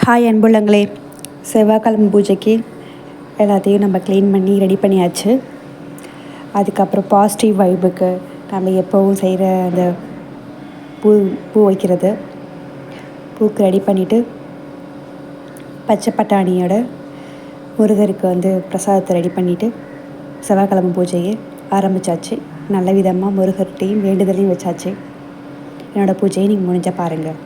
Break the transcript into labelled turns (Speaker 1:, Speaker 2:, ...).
Speaker 1: Hi அன்புள்ளங்களே, செவ்வாய்க்கிழமை பூஜைக்கு எல்லாத்தையும் நம்ம க்ளீன் பண்ணி ரெடி பண்ணியாச்சு. அதுக்கப்புறம் பாசிட்டிவ் வைபுக்கு நம்ம எப்போவும் செய்கிற அந்த பூ வைக்கிறது, பூக்கு ரெடி பண்ணிவிட்டு பச்சை பட்டாணியோட முருகருக்கு பிரசாதத்தை ரெடி பண்ணிவிட்டு செவ்வாய்க்கிழமை பூஜையை ஆரம்பித்தாச்சு. நல்ல விதமாக முருகர்கிட்டையும் வேண்டுதலையும் வச்சாச்சு. என்னோடய பூஜையை நீங்கள் முடிஞ்சால் பாருங்கள்.